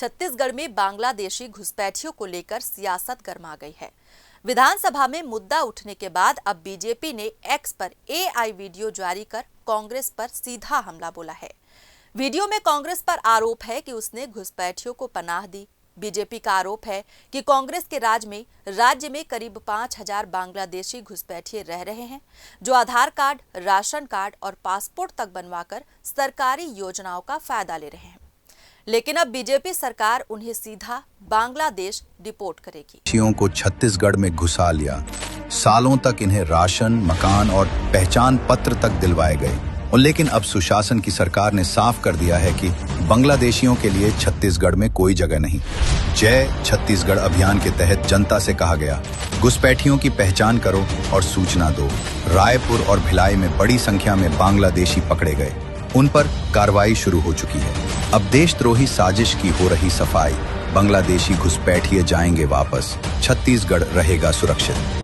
छत्तीसगढ़ में बांग्लादेशी घुसपैठियों को लेकर सियासत गर्मा गई है। विधानसभा में मुद्दा उठने के बाद अब बीजेपी ने एक्स पर एआई वीडियो जारी कर कांग्रेस पर सीधा हमला बोला है। वीडियो में कांग्रेस पर आरोप है कि उसने घुसपैठियों को पनाह दी। बीजेपी का आरोप है कि कांग्रेस के राज्य में करीब 5000 बांग्लादेशी घुसपैठिए रह रहे हैं, जो आधार कार्ड, राशन कार्ड और पासपोर्ट तक बनवाकर सरकारी योजनाओं का फायदा ले रहे हैं। लेकिन अब बीजेपी सरकार उन्हें सीधा बांग्लादेश डिपोर्ट करेगी। को छत्तीसगढ़ में घुसा लिया, सालों तक इन्हें राशन, मकान और पहचान पत्र तक दिलवाए गए। और लेकिन अब सुशासन की सरकार ने साफ कर दिया है कि बांग्लादेशियों के लिए छत्तीसगढ़ में कोई जगह नहीं। जय छत्तीसगढ़ अभियान के तहत जनता से कहा गया, घुसपैठियों की पहचान करो और सूचना दो। रायपुर और भिलाई में बड़ी संख्या में बांग्लादेशी पकड़े गए, उन पर कार्रवाई शुरू हो चुकी है। अब देशद्रोही साजिश की हो रही सफाई, बांग्लादेशी घुसपैठिए जाएंगे वापस, छत्तीसगढ़ रहेगा सुरक्षित।